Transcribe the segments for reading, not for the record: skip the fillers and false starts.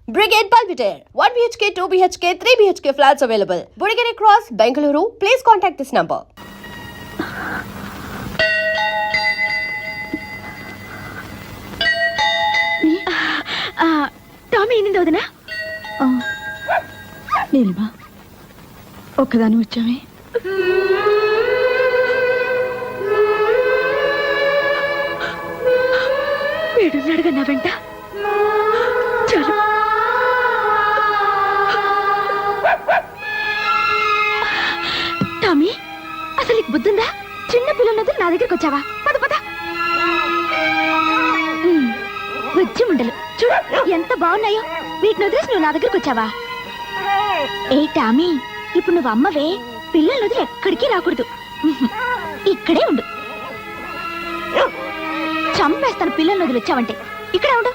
Brigade Palpitaire, 1 BHK, 2 BHK, 3 BHK flats available. Burigere Cross, Bengaluru. Please contact this number. Tommy ఏంది వదినా? నీలిమా ఒక్కదాని వచ్చామే. వీడున్నాడుగా నా వెంట. చాలు. టామీ, అసలు నీకు బుద్ధుందా? చిన్న పిల్లలతో నా దగ్గరికి వచ్చావా? పద పద. బుజ్జి ముండలు చూడు ఎంత బాగున్నాయో. వీటిని వదిలేసి నువ్వు నా దగ్గరికి వచ్చావా? ఏ టామీ, ఇప్పుడు నువ్వు అమ్మవే, పిల్లలు వదిలి ఎక్కడికి రాకూడదు. ఇక్కడే ఉండు. చంపేస్తాను పిల్లల్ని వదిలి వచ్చావంటే. ఇక్కడే ఉండు.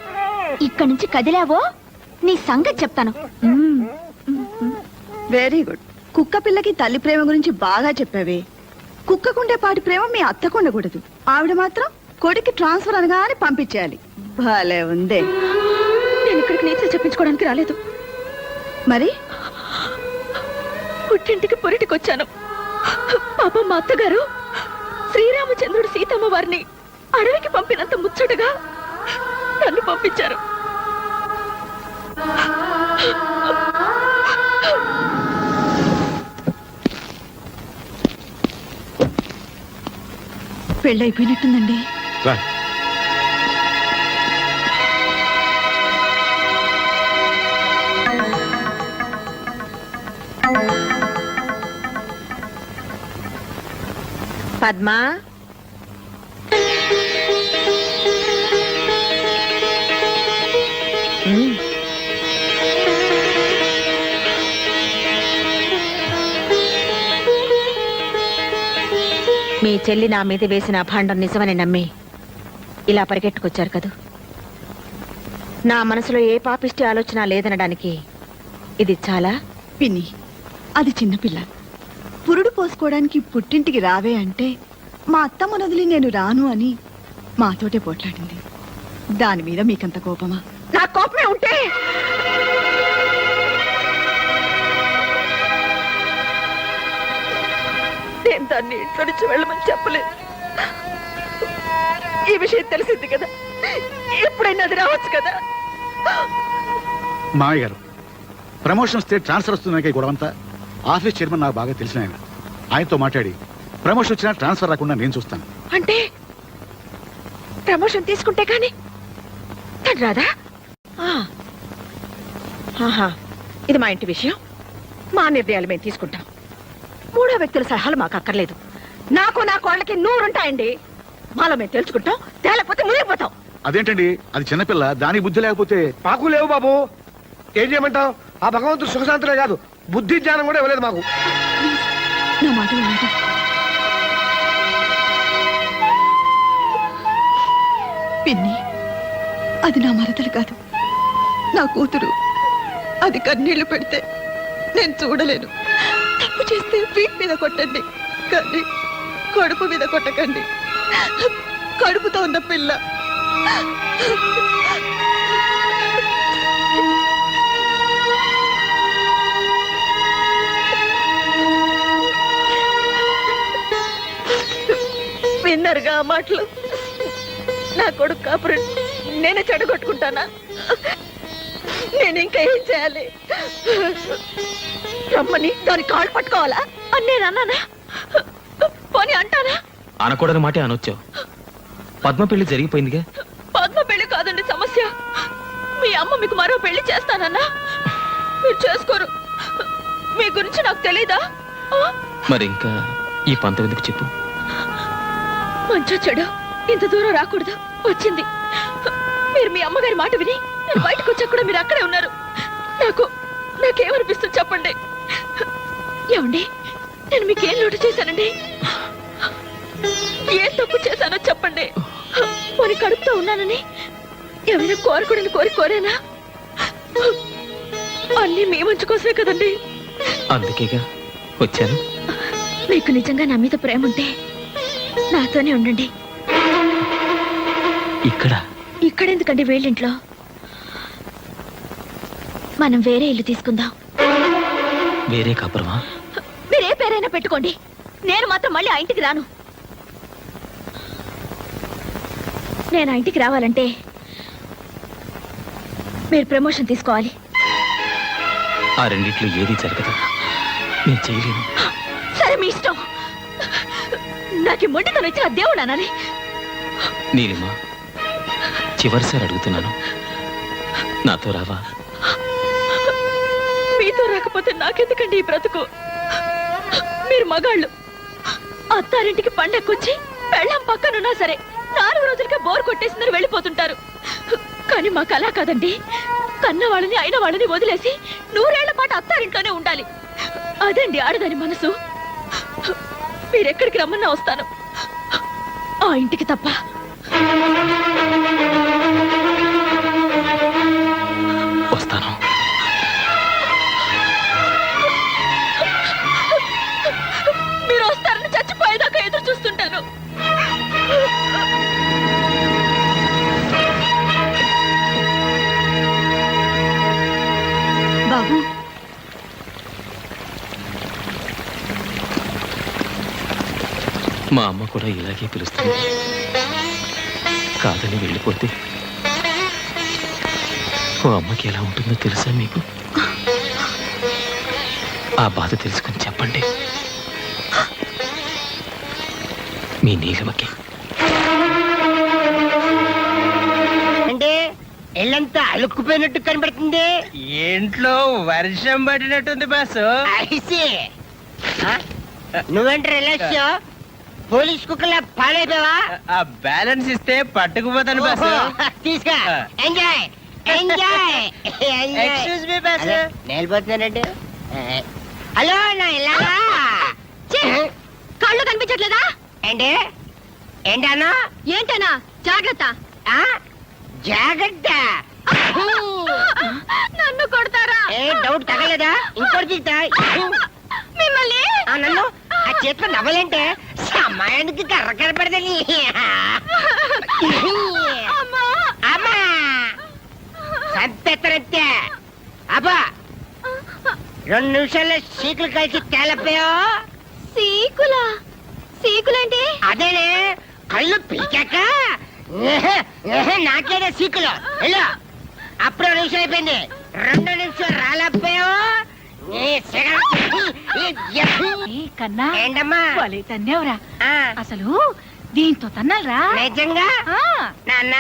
ఇక్కడి నుంచి కదిలావో నీ సంగతి చెప్తాను. Very good. కుక్క పిల్లకి తల్లి ప్రేమ గురించి బాగా చెప్పావే. కుక్కకుండే పాటి ప్రేమ మీ అత్తకు ఉండకూడదు. ఆవిడ మాత్రం కొడుకు ట్రాన్స్ఫర్ అనగానే పంపించేయాలి. భలే ఉందే. నేను ఇక్కడికి నీతులు చెప్పించుకోవడానికి రాలేదు. మరి పుట్టింటికి పొరిటికి వచ్చాను. పాపం మా అత్తగారు శ్రీరామచంద్రుడు సీతమ్మ వారిని అడవికి పంపినంత ముచ్చటగా నన్ను పంపించారు. పెళ్ళైపోయినట్టుందండి. పద్మా, మీ చెల్లి నా మీద వేసిన అభాండం నిజమని నమ్మి ఇలా పరిగెట్టుకొచ్చారు కదూ. నా మనసులో ఏ పాపిష్టి ఆలోచన లేదనడానికి ఇది చాలా. పిన్ని, అది చిన్నపిల్ల. పురుడు పోసుకోవడానికి పుట్టింటికి రావే అంటే మా అత్తమ్మ నదిలి నేను రాను అని మాతోటే పోట్లాడింది. దాని మీద మీకంత కోపమా? నా కోపమే ఉంటే నేను దాన్ని ఇంట్లో నుంచి వెళ్ళమని చెప్పలేదు. ఈ విషయం తెలిసింది కదా, ఎప్పుడైనా అది రావచ్చు కదా. మామయ్య గారు, ప్రమోషన్ వస్తే ట్రాన్స్ఫర్ వస్తున్నాయి గొడవంతా. ఆఫీస్ చైర్మన్ నాకు బాగా తెలిసిన ఆయన. ఆయనతో మాట్లాడి ప్రమోషన్ వచ్చినా ట్రాన్స్ఫర్ రాకుండా నేను చూస్తాను. అంటే ప్రమోషన్ తీసుకుంటే కానీ తను రాదా? ఇది మా ఇంటి విషయం. మా నిర్ణయాలు మేము తీసుకుంటాం. మూడో వ్యక్తుల సలహాలు మాకు అక్కర్లేదు. నాకు నా కోళ్ళకి 100 ఉంటాయండి. మాలో మేము తెలుసుకుంటాం. తేలేకపోతే మునిగిపోతాం. అదేంటండి, అది చిన్నపిల్ల, దానికి బుద్ధి లేకపోతే. మాకు లేవు బాబు. ఏం చేయమంటావు? ఆ భగవంతుడు సుఖశాంతులే కాదు, బుద్ధి జ్ఞానం కూడా ఇవ్వలేదు మాకు. నా మాట వినండి. పిన్ని, అది నా మరదలు కాదు, నా కూతురు. అది కన్నీళ్లు పెడితే నేను చూడలేను. తప్పు చేస్తే వీట్ మీద కొట్టండి, కానీ కడుపు మీద కొట్టకండి. కడుపుతో ఉన్న పిల్ల. విన్నారుగా ఆ మాటలు? నా కొడుకు కాపురం నేనే చెడగొట్టుకుంటానా? నేను ఇంకా ఏం చేయాలి? రమ్మని దాని కాళ్ళు పట్టుకోవాలా అని నేను అన్నానా? పోనీ అంటానా? అనకూడని మాటే అనొచ్చావు. పద్మ పెళ్లి జరిగిపోయిందిగా. పద్మ పెళ్లి కాదండి సమస్య. మీ అమ్మ మీకు మరో పెళ్లి చేస్తానన్నా మీరు చేసుకోరు. మీ గురించి నాకు తెలీదా? మరి ఇంకా ఈ పంతం ఎందుకు చెప్పు. మంచో చెడు ఇంత దూరం రాకూడదు, వచ్చింది. మీరు మీ అమ్మగారి మాట విని నేను బయటకు వచ్చా కూడా మీరు అక్కడే ఉన్నారు. నాకేమనిపిస్తుంది చెప్పండి. ఏమండి, నేను మీకేం లోటు చేశానండి? ఏం తప్పు చేశానో చెప్పండి. పోనీ కడుపుతో ఉన్నానని ఏమైనా కోరకూడని కోరేనా? అన్నీ మీ మంచి కోసమే కదండి. అందుకేగా వచ్చాను. మీకు నిజంగా నా మీద ప్రేమ ఉంటే నాతోనే ఉండండి. ఇక్కడ ఇక్కడెందుకండి? వేళ్ళింట్లో మనం వేరే ఇల్లు తీసుకుందాం. వేరే కాపురమా? మీరే పేరైనా పెట్టుకోండి, నేను మాత్రం మళ్ళీ ఆ ఇంటికి రాను. నేను ఆ ఇంటికి రావాలంటే మీరు ప్రమోషన్ తీసుకోవాలి. ఆ రెండిట్లో ఏది జరగదు, నేను చేయలేను. సరే మీ ఇష్టం. నాకు ఈ మొండితనం ఇచ్చిన దేవుడు అనాలి. నీలిమ, చివరిసారి అడుగుతున్నాను, నాతో రావా? మీతో రాకపోతే నాకెందుకండి ఈ బ్రతుకు? మీరు మగాళ్ళు అత్తారింటికి పండక్కొచ్చి పెళ్ళం పక్కనున్నా సరే 4 రోజులకే బోర్ కొట్టేసిందని వెళ్ళిపోతుంటారు. కానీ మాకు అలా కాదండి. కన్న వాళ్ళని అయిన వాళ్ళని వదిలేసి 100 ఏళ్ల పాటు అత్తారింట్లోనే ఉండాలి. అదండి ఆడదాని మనసు. మీరెక్కడికి రమ్మన్నా వస్తాను, ఆ ఇంటికి తప్ప. వస్తాను. మీరు వస్తారని చచ్చిపోయేదాకా ఎదురు చూస్తుంటాను. బాబు, మా అమ్మ కూడా ఇలాగే పిలుస్తుంది. కాదని వెళ్ళిపోతే ఓ అమ్మకి ఎలా ఉంటుందో తెలుసా మీకు? ఆ బాధ తెలుసుకుని చెప్పండి మీ నీలిమకి. అంటే ఇల్లంతా అలుక్కుపోయినట్టు కనబడుతుంది. ఇంట్లో వర్షం పడినట్టుంది బాసు. ఐసి నువ్వేంటి రిలాక్స్ పోలీస్ కుక్కలా పాడైపోయావా? ఆ బ్యాలెన్స్ ఇస్తే పట్టుకుపోతాను బాసు. తీసుకో, enjoy enjoy excuse me boss. నేలిపోతున్నానండి. హలో నా ఇల్లాలా? కళ్ళు కనిపించట్లేదా? ఏంటి ఏంటన్నా? ఏంటనా? జాగ్రత్త. జాగ్రత్త. నన్ను కొడతారా? ఏ డౌట్ తగలేదా? ఇంకోటి తీస్తా. మిమ్మల్ని నన్ను ఆ చేతిలో నవ్వలేంటే సమయానికి కర్ర కనపడదని. అమ్మా సంపెత్తనంతే. అబ్బా 2 నిమిషాల్లో సీకులు కలిసి తేలపోయావు. సీకులా? సీకులంటే? అదేనే కళ్ళు పీకాక నాకేదే సీకులు. వెళ్ళు. అప్పుడు 2 నిమిషాలు అయిపోయింది. 2 నిమిషాలు రాలేకపోయావు. కన్నా ఏంటమ్మా? తన్నేవరా ఆ, అసలు దీంతో తన్నాలరా? నిజంగా నాన్న?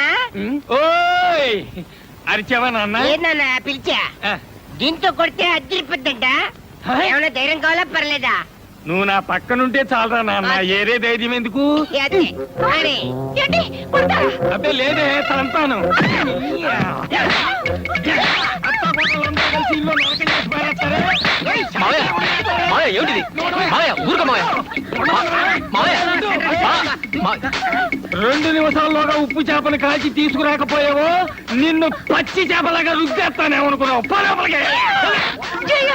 ఓయ్ అరిచావా నాన్న? ఏంటన్నా పిలిచా? దీంతో కొడితే అద్దరిపోద్దంట. ఏమైనా ధైర్యం కావాలా పర్లేదా? నువ్వు నా పక్కనుంటే చాలరా నాన్న, ఏరే ధైర్యం ఎందుకు? అదే మరి. ఏంటి కొడతారా? అబ్బే లేదే, తంతాను. మావయ్య, మావయ్య ఏమిటిది? మావయ్య ఊరుకో మావయ్య. మావయ్య 2 నిమిషాల్లోగా ఉప్పు చేపను కాల్చి తీసుకురాకపోయావో నిన్ను పచ్చి చేపలాగా రుద్దేస్తానేమనుకున్నావు. పరపలకే జయ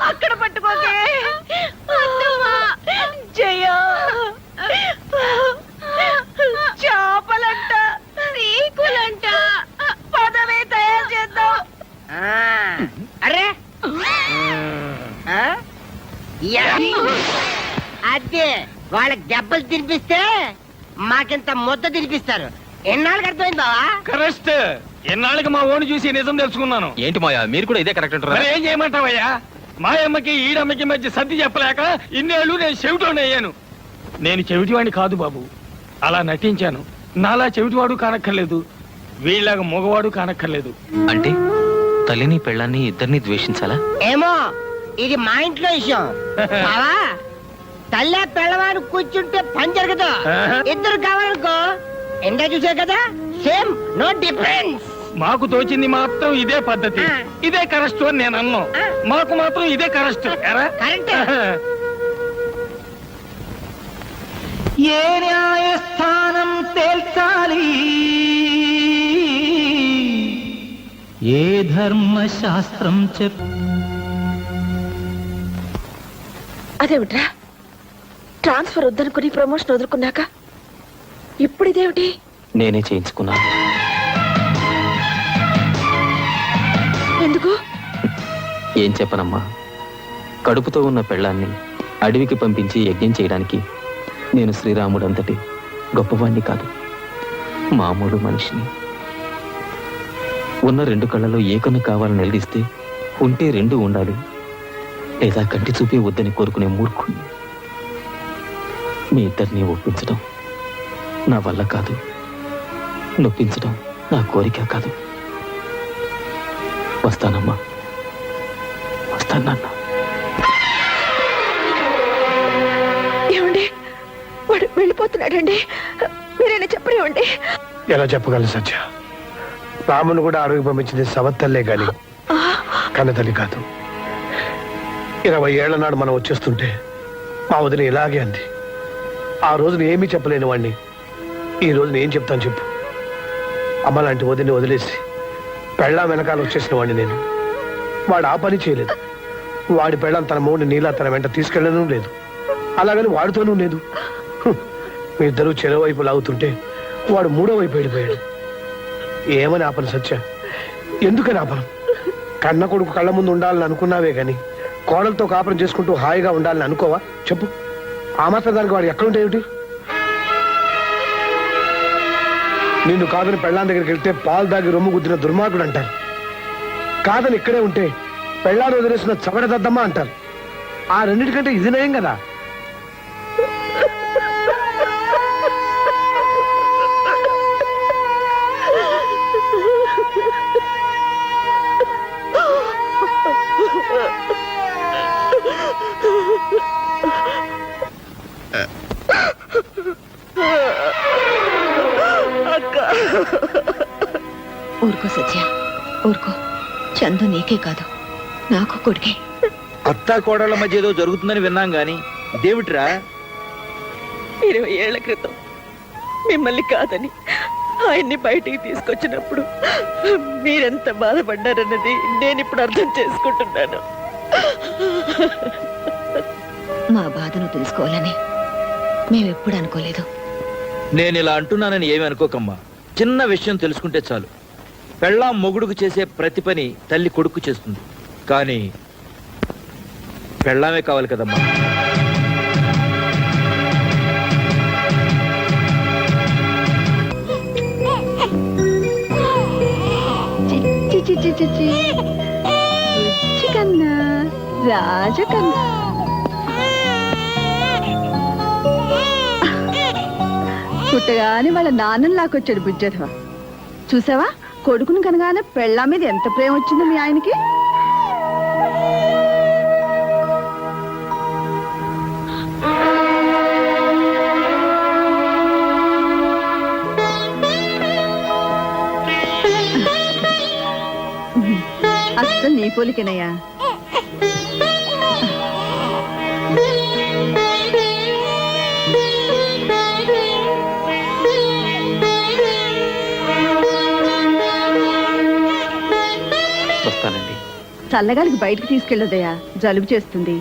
అక్కడ పట్టుకోకే. జయ చేపలంట, సీకులంట, పదవే తయారు చేద్దాం. అరే అదే వాళ్ళకి దెబ్బలు తినిపిస్తే మాకింత ముద్ద తినిపిస్తారు. ఎన్నాళ్ళకి అర్థమైంది బావా? కరెక్ట్. ఎన్నాళ్ళకి మా ఓడి చూసి నిజం తెలుసుకున్నాను. ఏంటి మావయ్య, మీరు కూడా ఇదే కరెక్ట్ అంటారా? మరి ఏం చేయమంటావయ్యా? మా అమ్మకి ఈడమ్మకి మధ్య సర్ది చెప్పలేక ఇన్నేళ్ళు నేను చెవిటోని అయ్యాను. నేను చెవిటివాడిని కాదు బాబు, అలా నటించాను. నాలా చెవిటివాడు కానక్కర్లేదు, వీళ్ళగా మగవాడు కానక్కర్లేదు. అంటే తల్లిని పెళ్ళాన్ని ఇద్దరిని ద్వేషించాలా? ఏమో ఇది మా ఇంట్లో విషయం బావా. తల్లి పిల్లవాడు కూర్చుంటే పని జరగదు. ఇద్దరు కావాలనుకో ఎండా చూసా కదా, సేమ్ నో డిఫరెన్స్. మాకు తోచింది మాత్రం ఇదే పద్ధతి, ఇదే కరెక్ట్ అని నేను అన్నాను. మాకు మాత్రం ఇదే కరెక్ట్. కరెక్ట్. ఏ న్యాయస్థానం తేల్చాలి, ఏ ధర్మశాస్త్రం అదేమిట్రా, ట్రాన్స్ఫర్ వద్దనుకుని ప్రమోషన్ వదులుకున్నాక ఇప్పుడు ఇదేమిటి? నేనే చేయించుకున్నాను. ఎందుకు? ఏం చెప్పనమ్మా, కడుపుతో ఉన్న పెళ్ళాన్ని అడవికి పంపించి యజ్ఞం చేయడానికి నేను శ్రీరాముడు అంతటి గొప్పవాణ్ణి కాదు, మామూలు మనిషిని. ఉన్న 2 కళ్ళలో ఏ కన్ను కావాలని నిలదీస్తే ఉంటే 2 ఉండాలి, లేదా కంటి చూపే వద్దని కోరుకునే మూర్ఖుణ్ణి. మీ ఇద్దరిని ఒప్పించడం నా వల్ల కాదు, నొప్పించడం నా కోరిక కాదు. వస్తానమ్మా, వస్తాను నాన్న. ఏమండి, వాడు వెళ్ళిపోతున్నాడండి. మీరైనా చెప్పరేమండి? ఎలా చెప్పగలను సత్య? రామును కూడా అడవికి పంపించింది సవత్తల్లే గాని కన్నతల్లి కాదు. 20 ఏళ్ల నాడు మనం వచ్చేస్తుంటే మా వదిన ఇలాగే అంది. ఆ రోజున ఏమీ చెప్పలేని వాడిని ఈ రోజున ఏం చెప్తాను చెప్పు? అమ్మ లాంటి వదిని వదిలేసి పెళ్ళాం వెనకాల వచ్చేసిన వాడిని నేను. వాడు ఆ పని చేయలేదు. వాడి పెళ్ళాం తన మూడిని నీలా తన వెంట తీసుకెళ్ళడం లేదు, అలాగని వాడితోనూ లేదు. మీ ఇద్దరూ చెరో వైపు లాగుతుంటే వాడు 3వ వైపు వెళ్ళిపోయాడు. ఏమని ఆపను సత్య? ఎందుకని ఆపను? కన్న కొడుకు కళ్ళ ముందు ఉండాలని అనుకున్నావే గాని కోడలతో కాపురం చేసుకుంటూ హాయిగా ఉండాలని అనుకోవా? చెప్పు. ఆ మాత్రం దానికి వాడు ఎక్కడుంటే ఏమిటి? నిన్ను కాదని పెళ్ళాం దగ్గరికి వెళ్తే పాలు దాగి రొమ్ము గుద్దిన దుర్మార్గుడు అంటారు. కాదని ఇక్కడే ఉంటే పెళ్ళాన్ని వదిలేసిన చవడదద్దమ్మా అంటారు. ఆ రెండింటికంటే ఇది నయం కదా. ఊరుకో సత్య, ఊరుకో. చందు నీకే కాదు, నాకు కొడుకే. అత్తా కోడళ్ళ మధ్య ఏదో జరుగుతుందని విన్నాం గాని దేవుట్రా? 20 ఏళ్ల క్రితం మిమ్మల్ని కాదని ఆయన్ని బయటికి తీసుకొచ్చినప్పుడు మీరెంత బాధపడ్డారన్నది నేను ఇప్పుడు అర్థం చేసుకుంటున్నాను. మా బాధను తెలుసుకోవాలని మేమెప్పుడు అనుకోలేదు. నేను ఇలా అంటున్నానని ఏమి అనుకోకమ్మా. చిన్న విషయం తెలుసుకుంటే చాలు. పెళ్ళాం మొగుడుకు చేసే ప్రతి పని తల్లి కొడుకు చేస్తుంది, కానీ పెళ్ళామే కావాలి కదమ్మా. కన్నా రాజకన్నా పుట్టగానే వాళ్ళ నాన్నని లాక్కొచ్చాడు బుజ్జధవ. చూసావా, కొడుకును కనగానే పెళ్ళా మీద ఎంత ప్రేమ వచ్చిందో మీ ఆయనకి. అసలు నీ పోలికేనయ్యా. వస్తానండి. చల్లగాలికి బయటకు తీసుకెళ్ళదయ్యా, జలుబు చేస్తుంది.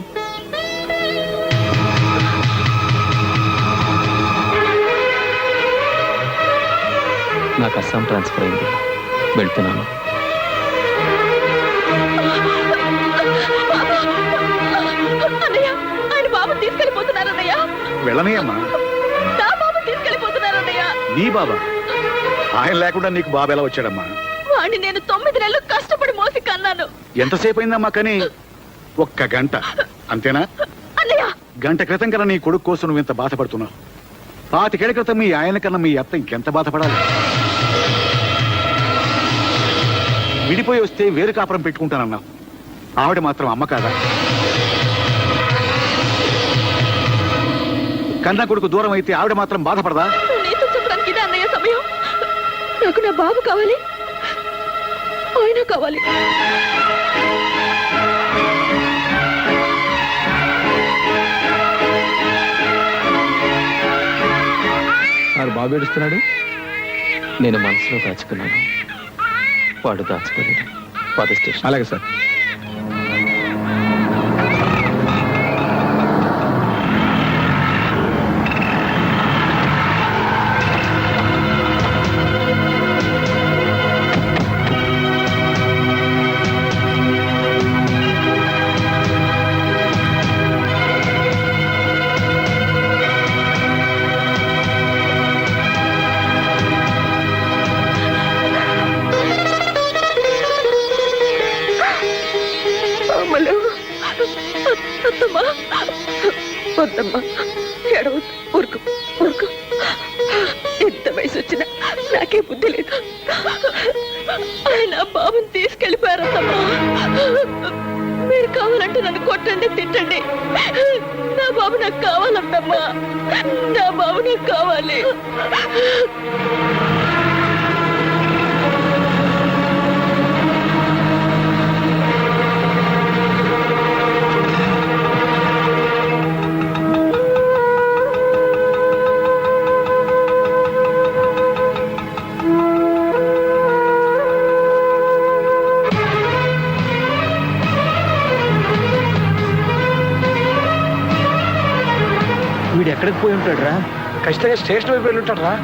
నాకు అస్సాం ట్రాన్స్ఫర్ అయింది, వెళ్తున్నాను. ఆయన బాబు తీసుకెళ్ళిపోతున్నారన్నయ్యా. వెళ్ళనే అమ్మా. నా బాబు తీసుకెళ్ళిపోతున్నారన్నయ్యా. నీ బాబా? ఆయన లేకుండా నీకు బాబు ఎలా వచ్చాడమ్మా? వాడిని నేను 9 నెలలు కష్టపడి మోసి కన్నాను. ఎంతసేపు అయిందమ్మా? కానీ 1 గంట అంతేనా? అన్నయ్య, గంట క్రితం కన్నా నీ కొడుకు కోసం నువ్వు ఇంత బాధపడుతున్నావు. 25 ఏళ్ల క్రితం మీ ఆయన కన్నా మీ అత్త ఇంకెంత బాధపడాలి? విడిపోయి వస్తే వేరు కాపురం పెట్టుకుంటానన్నావు. ఆవిడ మాత్రం అమ్మ కాదా? కన్నా కొడుకు దూరం అయితే ఆవిడ మాత్రం బాధపడదా? నీతో చెప్పడానికి ఇదే అన్నయ్య సమయం. నాకు నా బాబు కావాలి, ఆయన కావాలి. బాబు ఏడుస్తున్నాడు. నేను మనసులో దాచుకున్నాను, వాడు దాచుకోలేడు. పద స్టేషన్. అలాగే సార్. వద్దమ్మా, ఏడవద్దు, ఊరుకు ఊరుకు. ఎంత వయసు వచ్చినా నాకే బుద్ధి లేదు. ఆయన బాబుని తీసుకెళ్ళిపోయారమ్మా. మీరు కావాలంటే నన్ను కొట్టండి, తిట్టండి. నా బాబు నాకు కావాలంటమ్మా, నా బాబు నాకు కావాలి. వీడు ఎక్కడికి పోయి ఉంటాడు రా? ఖచ్చితంగా స్టేషన్ వైపు వెళ్ళి ఉంటాడు రా.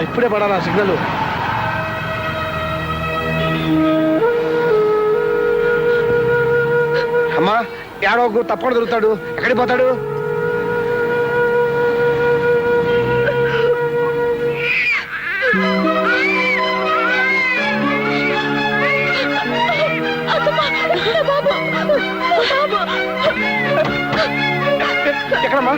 ఇప్పుడే పడాలా సిగ్నల్? అమ్మా, ఏడో తప్పకుండా దొరుకుతాడు. ఎక్కడికి పోతాడు? ఎక్కడమ్మా?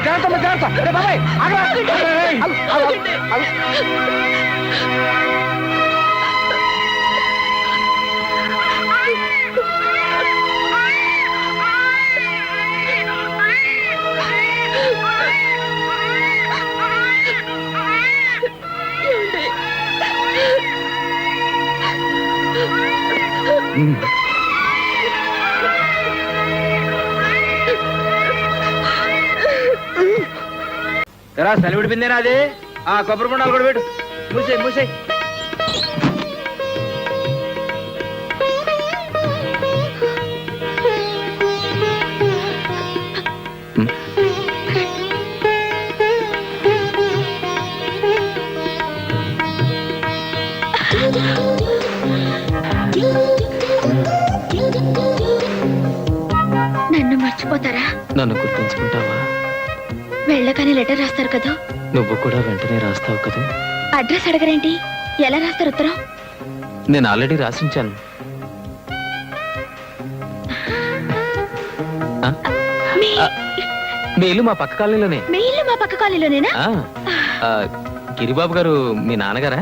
జాగ్రత్త జాగ్రత్త. బాబాయ్ సెలవు విడిపిందేనా అది? ఆ కొబ్బరి బొండాలు కూడా పెట్టు. మూసేయి మూసేయి. నన్ను మర్చిపోతారా? నన్ను గుర్తుంచుకుంటావా? వెళ్ళగానే లెటర్ రాస్తారు కదా. నువ్వు కూడా వెంటనే రాస్తావు కదా. అడ్రస్ అడగరేంటి? ఎలా రాస్తారు ఉత్తరం? నేను ఆల్రెడీ రాసించాను. మీ ఇల్లు మా పక్క కాలనీలోనే. మీ ఇల్లు మా పక్క కాలనీలోనేనా? గిరిబాబు గారు మీ నాన్నగారా?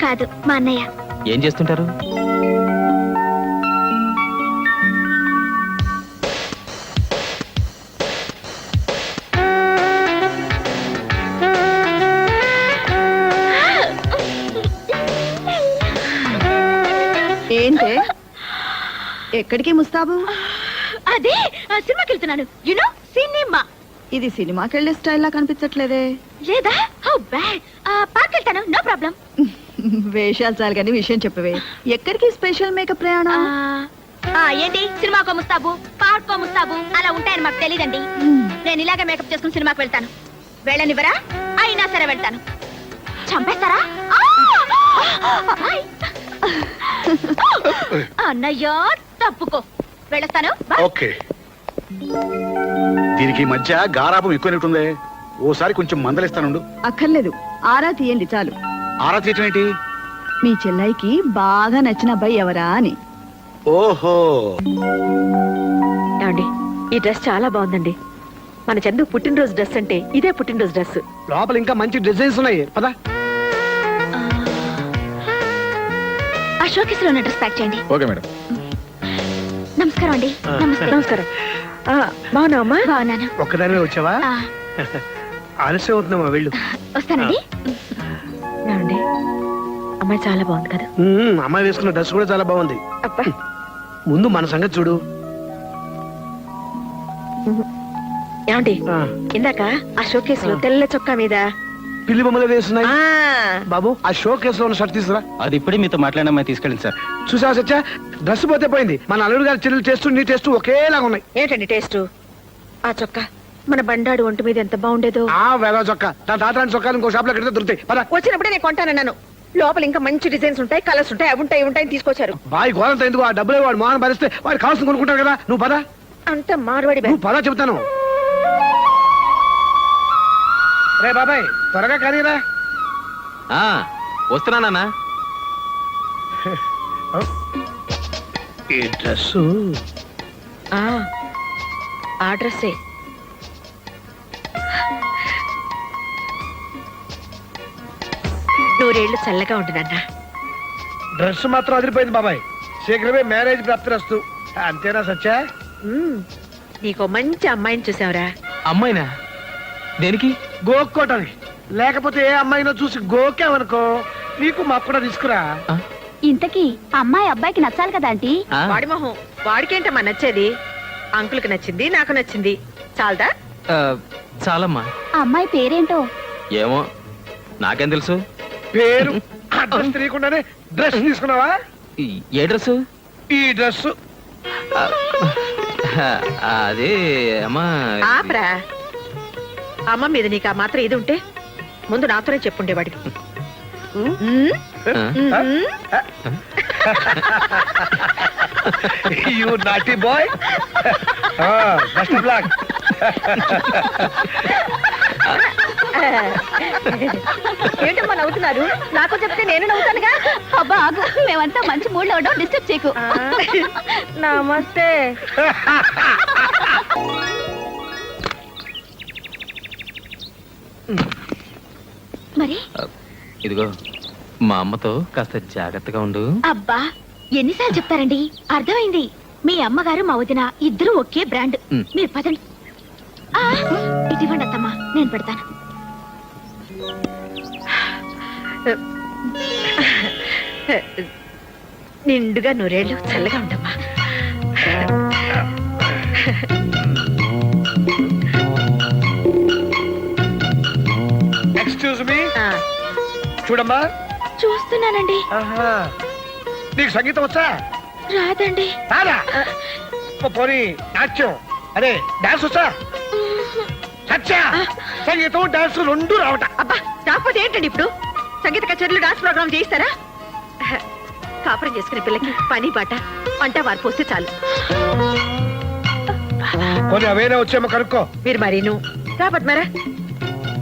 కాదు, మా అన్నయ్య. ఏం చేస్తుంటారు? ఏంటే, ఎక్కడికి ముస్తాబు? అదే సినిమాకి వెళ్తున్నాను. You know cinema. ఇది సినిమాకి వెళ్ళే స్టైల్లా కనిపించట్లేదే. లేదా? How bad. పార్క్ వెళ్తాను, నో ప్రాబ్లం. వేషాలు చాలు కానీ విషయం చెప్పవే. ఎక్కడికి స్పెషల్ మేకప్ ప్రయాణం? ఏంటి, సినిమాకో ముస్తాబు, పార్కో ముస్తాబు అలా ఉంటాయని మాకు తెలియదండి. నేను ఇలాగే మేకప్ చేసుకుని సినిమాకి వెళ్తాను. వెళ్ళనివ్వరా? అయినా సరే వెళ్తాను. చంపేస్తారా? అన్నయ్యో తప్పుకో, వెళ్ళొస్తాను. ఓకే. దీనికి ఈ మధ్య గారాబం ఎక్కువైనట్టుందే. ఓసారి కొంచెం మందలిస్తానుండు. అక్కర్లేదు, ఆరా తీయండి చాలు. ఆరా తీయటం ఏంటి? మీ చెల్లాయికి బాగా నచ్చిన అబ్బాయి ఎవరా అని. ఓహో, ఏమండి, ఈ డ్రెస్ చాలా బాగుందండి. మన చందు పుట్టినరోజు డ్రెస్ అంటే ఇదే పుట్టినరోజు డ్రెస్. లోపల ఇంకా మంచి డిజైన్స్ ఉన్నాయి. పదా. ఆ షోకేస్ లో ఉన్న డ్రెస్ ప్యాక్ చేయండి. Okay madam. నమస్కారం అండి. నమస్తే. నమస్కారం. బాగున్నావమ్మా? బాగున్నాను. ఒక్కదానివే వచ్చావా? ఆలస్యం అవుతుందమ్మా, వెళ్ళు. వస్తానండి. ఏమండి, అమ్మాయి చాలా బాగుంది కదా. అమ్మాయి వేసుకున్న డ్రెస్ కూడా చాలా బాగుంది. అబ్బా, ముందు మన సంగతి చూడు. ఏమండి, ఇందాక ఆ షోకేస్ లో తెల్ల చొక్కా మీద పిల్లి బొమ్మలు వేస్తున్నాయి బాబు ఆ షో కేసులో ఉన్న షర్ట్ తీసుకురా. అది ఇప్పుడే మీతో మాట్లాడమని తీసుకెళ్ళింది సార్. చూసావా సత్య, డ్రెస్ పోతే పోయింది, మన అల్లుడు గారి చెల్లెలు టేస్ట్ నీ టేస్ట్ ఒకేలాగా ఉన్నాయి. ఏంటండి టేస్ట్? ఆ చొక్కా మన బండాడు ఒంటి మీద ఎంత బాగుండేదో. ఆ వేద చొక్కా నా తాతరాని చొక్కాలు ఇంకో షాప్ లో కడితే దొరుకుతాయి. పద. వచ్చినప్పుడే నేను కొంటానన్నాను. లోపల ఇంకా మంచి డిజైన్స్ ఉంటాయి, కలర్స్ ఉంటాయి, అవి ఉంటాయి, ఇవి ఉంటాయని తీసుకొచ్చారు. బాయ్ గోరంత ఎందుకు, ఆ డబ్బులు వాడు మోహన్ భరిస్తే వాడు కావాల్సింది కొనుక్కుంటారు కదా. నువ్వు పద. అంత మార్వాడి నువ్వు పద చెబుతాను. రే బాబాయ్ త్వరగా కానీరా. వస్తున్నానా? ఈ డ్రెస్ ఆ డ్రెస్సే. నూరేళ్లు చల్లగా ఉంటున్నా. డ్రెస్ మాత్రం అదిరిపోయింది బాబాయ్. శీఘ్రమే మ్యారేజ్ ప్రాప్తిరస్తు. అంతేనా సత్య? నీకో మంచి అమ్మాయిని చూసావురా. అమ్మాయినా? దేనికి? గోక్కోటానికి. లేకపోతే ఏ అమ్మాయినో చూసి గోకావనుకో నీకు మాకు కూడా తీసుకురా. ఇంతకీ అమ్మాయి అబ్బాయికి నచ్చాలి కదా ఆంటీ. వాడి మొహం వాడికేంటమ్మా నచ్చేది? అంకుల్కి నచ్చింది, నాకు నచ్చింది, చాలదా? చాలమ్మా. ఆ అమ్మాయి పేరేంటో? ఏమో, నాకేం తెలుసు? పేరు అడ్రస్ తెలియకుండానే డ్రెస్ తీసుకున్నావా? ఏ డ్రెస్? ఈ డ్రెస్. అదే అమ్మా. ఆపరా. అమ్మ మీద నీకు ఆ మాత్రం ఇది ఉంటే ముందు నాతోనే చెప్పుండేవాడికి. You naughty boy. Best of luck. ఏంటమ్మా నవ్వుతున్నారు? నాకు చెప్తే నేను నవ్వుతానుగా. అబ్బా ఆగు, మేమంతా మంచి మూడ్ లో ఉండవు, డిస్టర్బ్ చేయకు. నమస్తే. మరి ఇదిగో మా అమ్మతో కాస్త జాగ్రత్తగా ఉండు. అబ్బా ఎన్నిసార్లు చెప్తారండి? అర్థమైంది. మీ అమ్మగారు మా వదిన ఇద్దరు ఒకే బ్రాండ్. మీరు పదండి. ఇది ఇవ్వండి అత్తమ్మా, నేను పెడతాను. నిండుగా నూరేళ్ళు చల్లగా ఉండమ్మా. Excuse me. చూడమ్మా. చూస్తున్నానండి. నీకు సంగీతం వచ్చా? రాదండి. రాదా? పోనీ నాట్యం అదే డాన్స్ వచ్చా? సత్య, సంగీతం డాన్స్ రెండు రావట. అబ్బా రాకపోతే ఏంటండి ఇప్పుడు? సంగీత కచేరీలు డాన్స్ ప్రోగ్రామ్ చేయిస్తారా? కాపురం చేసుకునే పిల్లకి పని పాట వంట వారు పోస్తే చాలు. కొన్ని అవేనా వచ్చేమో కనుక్కో. మీరు మరి నువ్వు రాబట్ మరా.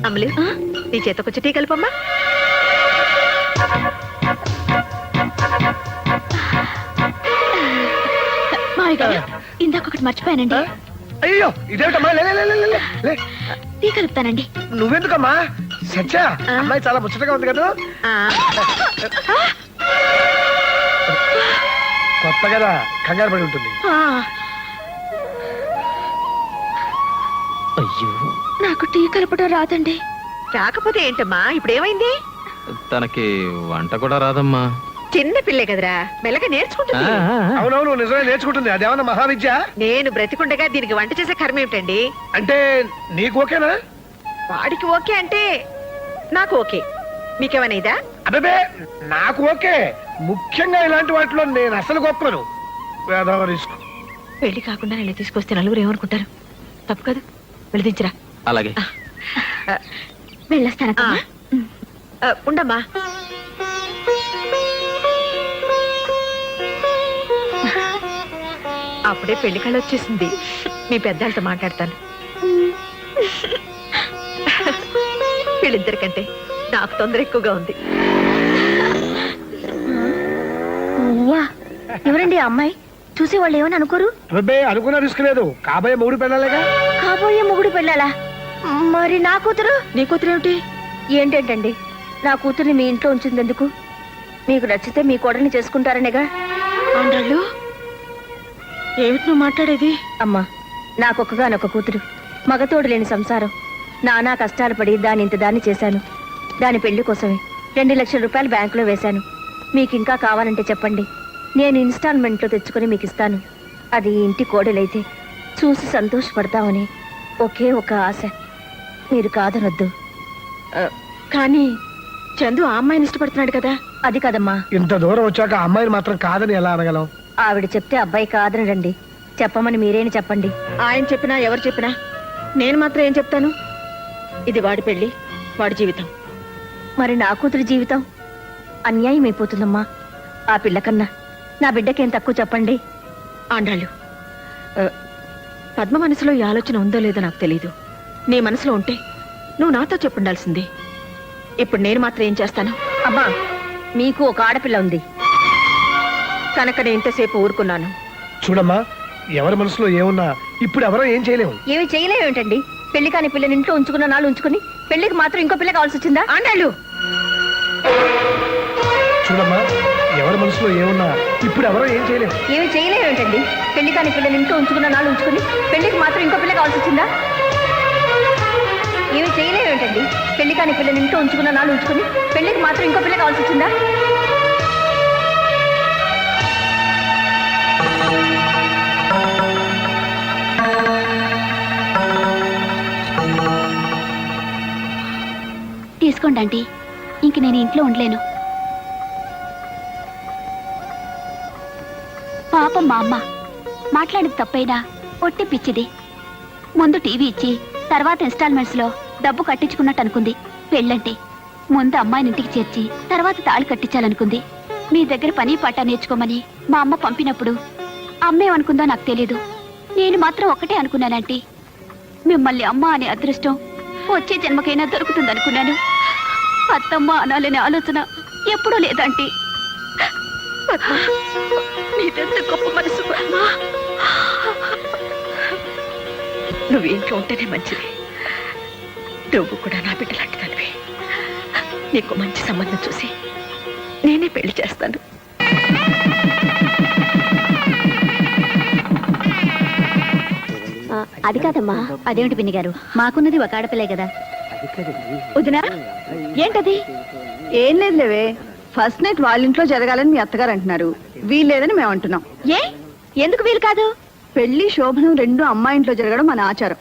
అమలు నీ చేత కొంచెం టీ కలుపమ్మా. మావి గారు ఇందాక ఒకటి మర్చిపోయానండి. అయ్యో ఇదేమిటమ్మా? లే. టీ కలుపుతానండి. నువ్వెందుకమ్మా? సత్య, అమ్మాయి చాలా ముచ్చటగా ఉంది కదా. కొత్త కదా, కంగారు పడి ఉంటుంది. అయ్యో, నాకు టీ కలపడం రాదండి. రాకపోతే ఏంటమ్మా? ఇప్పుడు ఏమైంది? తనకి వంట కూడా రాదమ్మా. చిన్న పిల్లే కదరా, మెల్లగా నేర్చుకుంటుంది. అవునవును నిజమే, నేర్చుకుంటుంది. అదేమన్నా మహావిద్య? నేను బ్రతికుండగా దీనికి వంట చేసే కర్మ ఏమిటండి? అంటే నీకు ఓకేనా? వాడికి ఓకే అంటే నాకు ఓకే. మీకేమైనా ఇదా? అదే నాకు ఓకే. ముఖ్యంగా ఇలాంటి వాటిలో నేను అసలు గొప్పను. వేదవరిస్కు పెళ్లి కాకుండా నేను తీసుకొస్తే నలుగురు ఏమనుకుంటారు? తప్పు కాదు, వెళ్ళదించరా. అలాగే. వెళ్ళొస్తానమ్మా. ఉండమ్మా. అప్పుడే పెళ్లి కళ వచ్చేసింది. మీ పెద్దలతో మాట్లాడతాను. వీళ్ళిద్దరికంటే నాకు తొందర ఎక్కువగా ఉంది. ఎవరండి ఆ అమ్మాయి? చూసే వాళ్ళు ఏమని అనుకోరు? అబ్బే అనుకున్న రిస్క్ లేదు. కాబోయే మొగుడు పెళ్ళాలేగా. కాబోయే మొగుడు పెళ్ళాలా? మరి నా కూతురు? నీ కూతురు ఏమిటి? ఏంటండి నా కూతుర్ని మీ ఇంట్లో ఉంచిందెందుకు? మీకు నచ్చితే మీ కోడల్ని చేసుకుంటారనేగా. ఆండాళ్ళు ఏమిటి నువ్వు మాట్లాడేది? అమ్మా, నాకొక్కగానొక్క కూతురు, మగతోడు లేని సంసారం. నానా కష్టాలు పడి దాన్ని చేశాను. దాని పెళ్లి కోసమే 2 లక్షల రూపాయలు బ్యాంకులో వేశాను. మీకు ఇంకా కావాలంటే చెప్పండి, నేను ఇన్స్టాల్మెంట్లో తెచ్చుకొని మీకు ఇస్తాను. అది ఇంటి కోడలైతే చూసి సంతోషపడతామని ఒకే ఒక ఆశ. మీరు కాదనొద్దు. కానీ చందు ఆ అమ్మాయిని ఇష్టపడుతున్నాడు కదా. అది కదమ్మా, ఇంత దూరం వచ్చాక ఆ అమ్మాయిని మాత్రం కాదని ఎలా అనగలం? ఆవిడ చెప్తే అబ్బాయి కాదని రండి. చెప్పమని మీరేని చెప్పండి. ఆయన చెప్పినా ఎవరు చెప్పినా నేను మాత్రం ఏం చెప్తాను? ఇది వాడి పెళ్లి, వాడి జీవితం. మరి నా కూతురి జీవితం అన్యాయం అయిపోతుందమ్మా. ఆ పిల్ల కన్నా నా బిడ్డకేం తక్కువ చెప్పండి. ఆండాళ్ళు, పద్మ మనసులో ఈ ఆలోచన ఉందో లేదో నాకు తెలీదు. నీ మనసులో ఉంటే నువ్వు నాతో చెప్పుండాల్సింది. ఇప్పుడు నేను మాత్రం ఏం చేస్తాను? అమ్మా, మీకు ఒక ఆడపిల్ల ఉంది కనుక నేను ఇంతసేపు ఊరుకున్నాను. చూడమ్మా, ఎవరి మనసులో ఏమున్నా ఇప్పుడు ఎవరో ఏం చేయలేము. ఏమి చేయలేమేంటండి? పెళ్లి కాని పిల్లని ఇంట్లో ఉంచుకున్న నాళ్ళు ఉంచుకుని పెళ్లికి మాత్రం ఇంకో పిల్ల కావాల్సి వచ్చిందా? ఆండాళ్ళు, చూడమ్మా, ఎవరి మనసులో ఏమున్నా ఇప్పుడు ఎవరో ఏం చేయలేము. ఏమి చేయలేమేంటండి? పెళ్లి కాని పిల్లని ఇంట్లో ఉంచుకున్న నాళ్ళు ఉంచుకుని పెళ్లికి మాత్రం ఇంకో పిల్ల కావాల్సి వచ్చిందా? ఏమి చేయలేమేంటండి? పెళ్లి కాని పిల్లని ఇంట్లో ఉంచుకున్న నాళ్ళు ఉంచుకుని పెళ్లికి మాత్రం ఇంకో పిల్ల కావాల్సి వచ్చిందా? తీసుకోండి ఆంటీ, ఇంక నేను ఇంట్లో ఉండలేను. పాపం మా అమ్మ మాట్లాడేది తప్పైనా ఒట్టి పిచ్చిది. ముందు టీవీ ఇచ్చి తర్వాత ఇన్స్టాల్మెంట్స్ లో డబ్బు కట్టించుకున్నట్టు అనుకుంది. పెళ్ళంటే ముందు అమ్మాయిని ఇంటికి చేర్చి తర్వాత తాళి కట్టించాలనుకుంది. మీ దగ్గర పని పాట నేర్చుకోమని మా అమ్మ పంపినప్పుడు అమ్మేమనుకుందో నాకు తెలీదు. నేను మాత్రం ఒకటే అనుకున్నానంటీ, మిమ్మల్ని అమ్మ అనే అదృష్టం వచ్చే జన్మకైనా దొరుకుతుందనుకున్నాను. అత్తమ్మ అనాలనే ఆలోచన ఎప్పుడూ లేదంటీ. నీదెంత గొప్ప మనసు పద్మా. నువ్వు ఇంట్లో ఉంటేనే మంచిది. నువ్వు కూడా నా బిడ్డ లాంటి తనివి. నీకు మంచి సంబంధం చూసి నేనే పెళ్లి చేస్తాను. అది కాదమ్మా. అదేమిటి పిన్ని గారు, మాకున్నది ఒక ఆడపిల్లే కదా. వదినా, ఏంటది? ఏం లేదు లేవే, ఫస్ట్ నైట్ వాళ్ళ ఇంట్లో జరగాలని మీ అత్తగారు అంటున్నారు. వీల్లేదని మేము అంటున్నాం. ఏ ఎందుకు వీలు కాదు? పెళ్లి శోభనం రెండు అమ్మాయి ఇంట్లో జరగడం మన ఆచారం.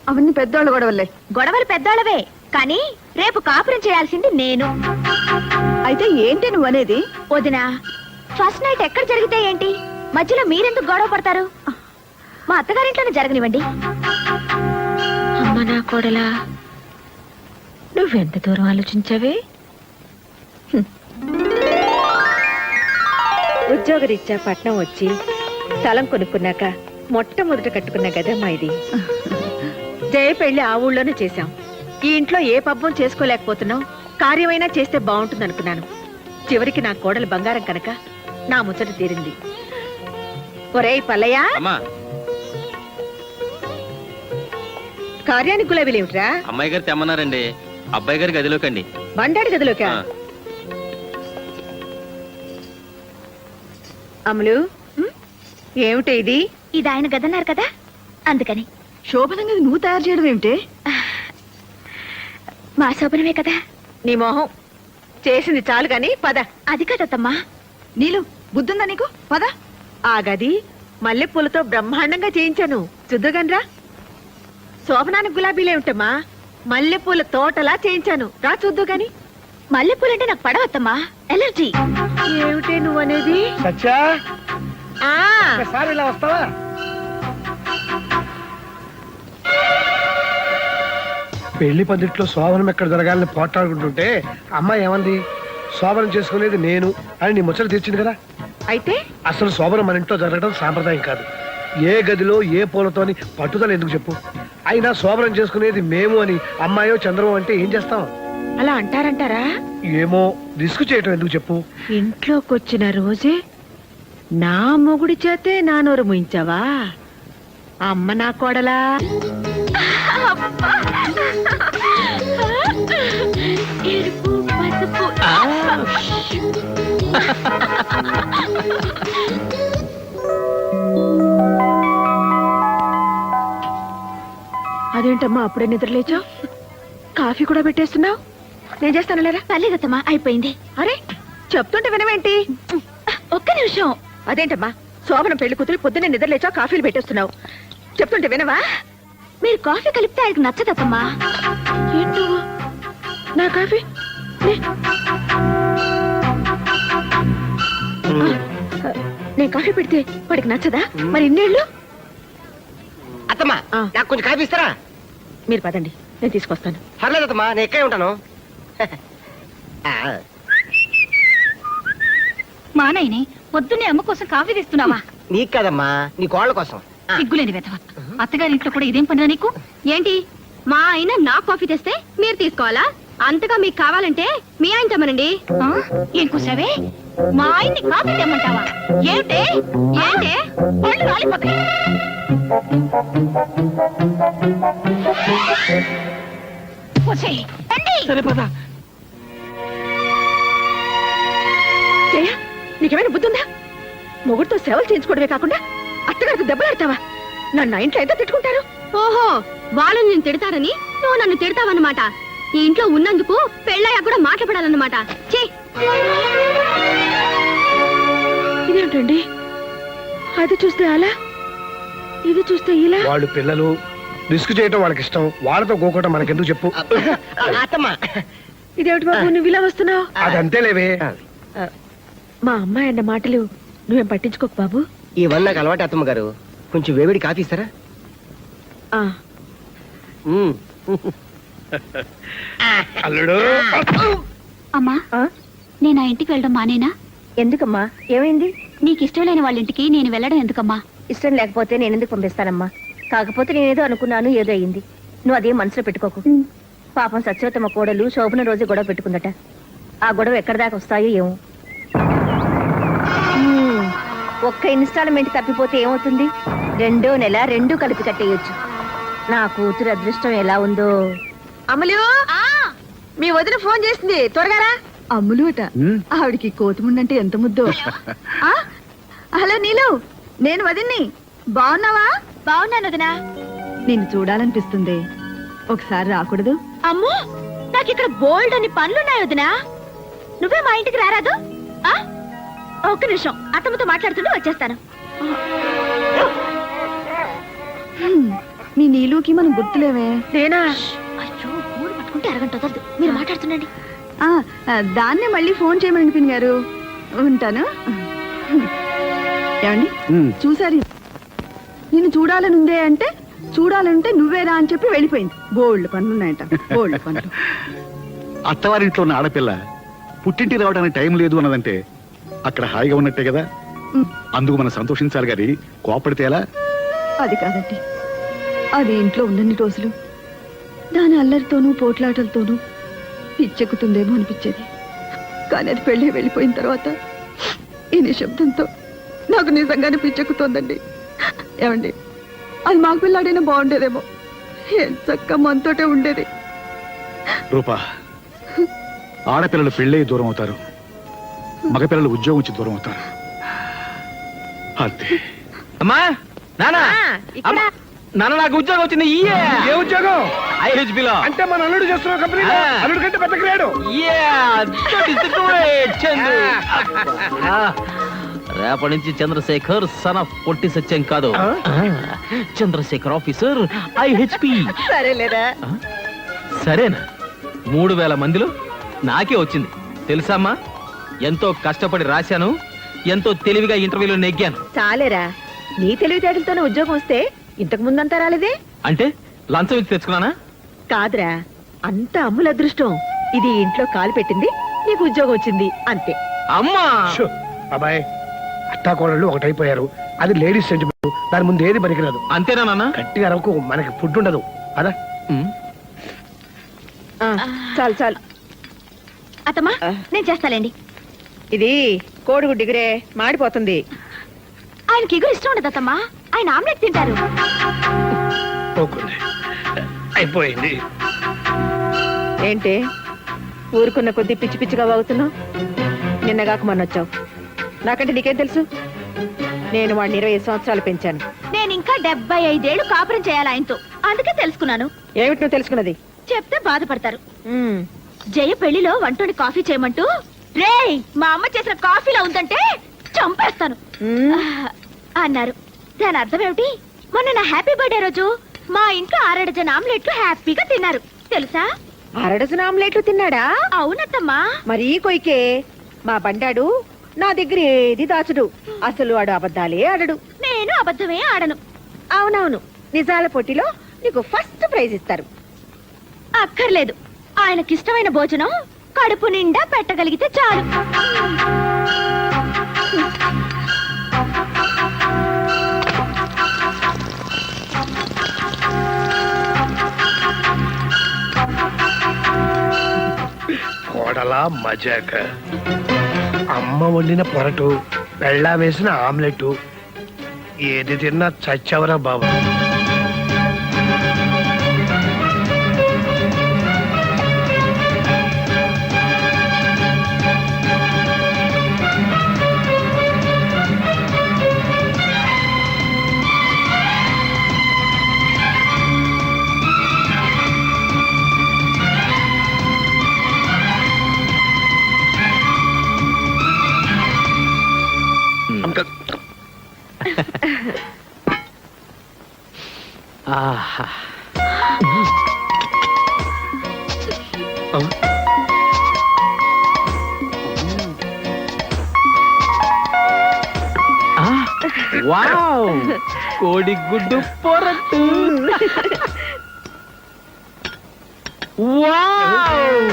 అవన్నీ పెద్దోళ్ళ గొడవలే. గొడవలు పెద్దోళ్ళవే, కానీ రేపు కాపురం చేయాల్సింది నేను. అయితే ఏంటి నువ్వు అనేది? వదినా, ఫస్ట్ నైట్ ఎక్కడ జరిగితే ఏంటి? మధ్యలో మీరెందుకు గొడవ పడతారు? మా అత్తగారింట్లోనే జరగనివ్వండి. అమ్మ నా కోడలా, నువ్వెంత దూరం ఆలోచించావే? ఉద్యోగరీత్యా పట్నం వచ్చి స్థలం కొనుక్కున్నాక మొట్టమొదట కట్టుకున్న గదమ్మా ఇది. జయ పెళ్లి ఆ ఊళ్ళోనే చేశాం. ఈ ఇంట్లో ఏ పబ్బం చేసుకోలేకపోతున్నాం, కార్యమైనా చేస్తే బాగుంటుంది అనుకున్నాను. చివరికి నా కోడలు బంగారం కనుక నా ముచ్చట తీరింది. ఒరేయ్ పల్లయ్య, కార్యానికి గులాబీలేమిట్రా? అమ్మాయి గారు తెమ్మన్నారండి. అబ్బాయి గారి గదిలోకండి. బండాడి గదిలోకా? అమలు, ఏమిటి ఇది? ఇది ఆయన గదన్నారు కదా, అందుకని. శోభనంగా నువ్వు తయారు చేయడం ఏమిటే? మా శోభనమే కదా. నీ మొహం, చేసింది చాలు గాని పద. అది కదమ్మా. నీలు, బుద్ధుందా నీకు? పద. ఆ గది మల్లెపూలతో బ్రహ్మాండంగా చేయించాను, చూద్దుగనరా. శోభనానికి గులాబీలేమిటమ్మా, మల్లెపూల తోటలా చేయించాను, రా చూద్దు గాని. మల్లెపూలంటే నాకు పడవద్దమ్మా, ఎలర్జీ. ఏమిటే నువ్వనేది? సత్యా, ఆ ఒకసారి ఇలా వస్తావా? పెళ్లి పందిట్లో శోభనం ఎక్కడ జరగాలని పోట్లాడుకుంటుంటే అమ్మాయి ఏమంది? శోభనం చేసుకునేది నేను అని నీ ముచ్చట తీర్చింది కదా. అయితే అసలు శోభనం మన ఇంట్లో జరగడం సాంప్రదాయం కాదు. ఏ గదిలో ఏ పూలతోని పట్టుదల ఎందుకు చెప్పు? అయినా శోభనం చేసుకునేది మేము అని అమ్మాయో చంద్రమో అంటే ఏం చేస్తాం? అలా అంటారంటారా? ఏమో, రిస్క్ చేయటం ఎందుకు చెప్పు? ఇంట్లోకొచ్చిన రోజే నా మొగుడి చేతే నా నోరు ముయించావా? అమ్మ నా కోడలా. ఎరుపు పసుపు. అదేంటమ్మా అప్పుడే నిద్రలేచావు? కాఫీ కూడా పెట్టేస్తున్నావు? నేను చేస్తాను లేరా? పర్లేదమ్మా, అయిపోయింది. అరే, చెప్తుంటే వినవేంటి? ఒక్క నిమిషం. అదేంటమ్మా, శోభన పెళ్లి కూతురు పొద్దున్నే నిద్రలేచావు, కాఫీలు పెట్టేస్తున్నావు, చెప్తుంటే వినవా? మీరు కాఫీ కలిపితే ఆయనకు నచ్చదమ్మా. ఏంటో నా కాఫీ నేను కాఫీ పెడితే వాడికి నచ్చదా? మరి ఇన్నేళ్ళు? అత్తమ్మా నాకు కొంచెం కాఫీ ఇస్తారా? మీరు పదండి, నేను తీసుకొస్తాను. పర్లేదు అత్తమ్మా, నేను ఎక్కడే ఉంటాను. మా నాయనే పొద్దున్నే అమ్మ కోసం కాఫీ తెస్తున్నావా? నీకు కదమ్మా, నీ కోళ్ళ కోసం. సిగ్గులేని వెధవ. అత్తగారింట్లో కూడా ఇదేం పనిరా నీకు? ఏంటి మా ఆయన నా కాఫీ తెస్తే మీరు తీసుకోవాలా? అంతగా మీకు కావాలంటే మీ ఆయన తెమ్మనండి. ఏం కూసావే? మా ఆయన్ని కాఫీ తెమ్మంటావా? ఏమిటే ఏంటే పళ్ళు రాలిపోతాయి. కూసేయ్. రండి. జయ, నీకేమైనా బుద్ధి ఉందా? మొగుడితో సేవలు చేయించుకోవడమే కాకుండా అత్తగారికి దెబ్బలాడతావా? నన్ను ఇంట్లో ఎంత తిట్టుకుంటారు? ఓహో, వాళ్ళు నేను తిడతారని నువ్వు నన్ను తిడతావన్నమాట. ఈ ఇంట్లో ఉన్నందుకు పెళ్ళయ్యా కూడా మాట్లాడాలన్నమాట. చే ఇదేంటండి, అది చూస్తే అలా, ఇది చూస్తే ఇలా. వాళ్ళు పిల్లలు, రిస్క్ చేయటం వాళ్ళకి ఇష్టం. వాళ్ళతో గోకోవటం మనకెందుకు చెప్పు? అత్తమ్మా, ఇదేమిటి బాబు నువ్వు ఇలా వస్తున్నావు? అదంతే లేవే. మా అమ్మాయి అన్న మాటలు నువ్వేం పట్టించుకోకు బాబు. ఇవన్నీ నాకు అలవాటు అత్తమ్మ గారు. కొంచెం వేవిడి కాఫీ ఇస్తారా? ఆ, అల్లుడు, అమ్మా, నేను ఆ ఇంటికి వెళ్ళడం మానేనా? ఎందుకమ్మా, ఏమైంది? నీకు ఇష్టం లేని వాళ్ళ ఇంటికి నేను వెళ్ళడం ఎందుకమ్మా? ఇష్టం లేకపోతే నేను ఎందుకు పంపిస్తానమ్మా? కాకపోతే నేనేదో అనుకున్నాను, ఏదో అయింది. నువ్వు అదేం మనసులో పెట్టుకోకు. పాపం సత్యవతమ్మ కోడలు శోభన రోజు గొడవ పెట్టుకుందట. ఆ గొడవ ఎక్కడి దాకా వస్తాయో ఏమో. ఒక్క ఇన్స్టాల్మెంట్ తప్పిపోతే ఏమవుతుంది? 2వ నెల 2 కలిపి కట్టేయొచ్చు. నా కూతురు అదృష్టం ఎలా ఉందో. అమలు, మీ వదిన ఫోన్ చేసింది, త్వరగా రా. అమ్ములు అట, ఆవిడికి కోతిముండంటే ఎంత ముద్దో. హలో నీలు, నేను వదిన్ని. బాగున్నావా? బాగున్నాను వదినా. నిన్ను చూడాలనిపిస్తుంది, ఒకసారి రాకూడదు? అమ్మో, నాకు ఇక్కడ బోల్డ్ అని పనులున్నాయి వదినా. నువ్వే మా ఇంటికి రారాదు? ఒక్క నిమిషం, అత్తమ్మతో మాట్లాడుతుంటే వచ్చేస్తాను. మీ నీలుకి మనం గుర్తులేవే. నేనా? అయ్యో, ఊరు పట్టుకుంటే అరగంట వదలదు. మీరు మాట్లాడుతుండండి. దాన్నే మళ్ళీ ఫోన్ చేయమని పిన్ గారు. ఉంటాను. ఏమండి చూసారు, నిన్ను చూడాలనుందే అంటే చూడాలంటే నువ్వేరా అని చెప్పి వెళ్ళిపోయింది. బోల్డ్ పనులున్నాయట, బోల్డ్ పనులు. అత్తవారింట్లో ఉన్న ఆడపిల్ల పుట్టింటి రావడానికి టైం లేదు అన్నదంటే అక్కడ హాయిగా ఉన్నట్టే కదా. అందుకు మనం సంతోషించాలి గారి కోపడితే ఎలా? అది కాదండి, అది ఇంట్లో ఉన్నన్ని రోజులు దాని అల్లరితోనూ పోట్లాటలతోనూ పిచ్చెక్కుతుందేమో అనిపించేది. కానీ అది పెళ్ళి వెళ్ళిపోయిన తర్వాత ఈ నిశ్శబ్దంతో నాకు నిజంగానే పిచ్చెక్కుతోందండి. ఏమండి, అది మాకు పిల్లాడైనా బాగుండేదేమో. ఏం చక్క మనతోటే ఉండేది. రూపా, ఆడపిల్లలు పెళ్ళై దూరం అవుతారు, మగపిల్లలు ఉద్యోగం వచ్చి దూరం అవుతారు. అంతే. అమ్మా, నానా, నాన్న నాకు ఉద్యోగం వచ్చింది. ఏ ఉద్యోగం? ఐహెచ్బిలో. అంటే మన అల్లుడు చేస్తున్న కంపెనీ. అల్లుడు కంటే పెద్ద గ్రేడు. రేపటి నుంచి చంద్రశేఖర్ సన్ ఆఫ్ పొట్టి సత్యం కాదు, చంద్రశేఖర్ ఆఫీసర్ ఐహెచ్పి. సరేలేరా? సరేనా? 3000 మందిలో నాకే వచ్చింది తెలుసామ్మా. ఎంతో కష్టపడి రాశాను, ఎంతో తెలివిగా ఇంటర్వ్యూలో నెగ్గాను. చాలేరా, నీ తెలివితేటలతోనే ఉద్యోగం వస్తే ఇంతకు ముందంతా రాలేదే. అంటే లంచం ఇచ్చి తెచ్చుకున్నానా? కాదురా, అంత అమ్ముల అదృష్టం. ఇది ఇంట్లో కాలు పెట్టింది, నీకు ఉద్యోగం వచ్చింది, అంతే. అమ్మా, అబ్బాయి, అత్తాకోడళ్ళు ఒకటైపోయారు. అది లేడీస్ సెంటిమెంట్, దాని ముందు ఏది పనికిరాదు. అంతేనా నాన్న? గట్టిగా అరవకు, మనకి ఫుడ్ ఉండదు. అదా చాలు చాలు. అత్తమ్మా, నేను చేస్తాలేండి. ఇది కోడిగుడ్డు ఎగురే, మాడిపోతుంది. ఆయనకి ఎగురు ఇష్టం ఉండదు అత్తమ్మా, ఆయన ఆమ్లెట్ తింటారు. అయిపోయింది. ఏంటి ఊరుకున్న కొద్ది పిచ్చి పిచ్చిగా వాగుతున్నావు? నిన్నగాక మొన్నొచ్చావు. నాకంటే నీకేం తెలుసు? నేను వాడిని 20 సంవత్సరాలు పెంచాను. నేను ఇంకా 75 ఏళ్ళు కాపురం చేయాలి ఆయనతో, అందుకే తెలుసుకున్నాను. ఏమిటి నువ్వు తెలుసుకున్నది? చెప్తే బాధపడతారు. జయ పెళ్లిలో వంటోని కాఫీ చేయమంటూ రేయ్ మా అమ్మ చేసిన కాఫీలో ఉందంటే చంపేస్తాను అన్నారు. దాని అర్థం ఏమిటి? మొన్న నా హ్యాపీ బర్త్డే రోజు మా ఇంట్లో 6 డజన్ ఆమ్లెట్లు హ్యాపీగా తిన్నారు తెలుసా. అరడజన ఆమ్లెట్లు తిన్నాడా? అవునత్తమ్మా. మరీ కొయ్కే. మా బండాడు నా దగ్గర ఏది దాచుడు. అసలు వాడు అబద్ధాలే ఆడడు. నేను అబద్ధమే ఆడను. అవునవును, నిజాల పోటీలో నీకు ఫస్ట్ ప్రైజ్ ఇస్తారు. అక్కర్లేదు, ఆయనకిష్టమైన భోజనం కడుపు నిండా పెట్టగలిగితే చాలు. కోడలా మజాక. అమ్మ వండిన పొరటు, పెళ్ళా వేసిన ఆమ్లెట్, ఏది తిన్నా చచ్చవరా బాబు. ఆహా. వావ్, కోడిగుడ్డు పొరట్టు. Wow,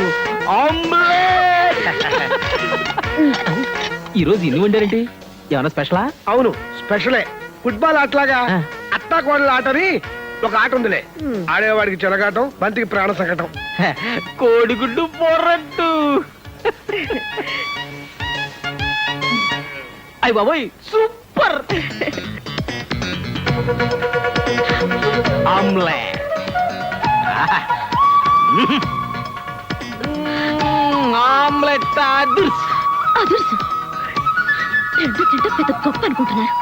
omelette. ఈరోజు ఇన్ని వండారండి? ఏమన్నా స్పెషలా? అవును, స్పెషలే. ఫుట్బాల్ ఆటలాగా అత్తా కోడల ఆటని ఒక ఆట ఉందిలే. ఆడేవాడికి చెలగాటం, బంతికి ప్రాణ సంకటం. కోడిగుడ్డు పొరట్టు. అయ్య బాబోయ్, సూపర్. ఆమ్లెట్. ఆమ్లెట్ అదుర్స్. అదుర్సు. రెండు తింటే పెద్ద గొప్ప అనుకుంటున్నారు.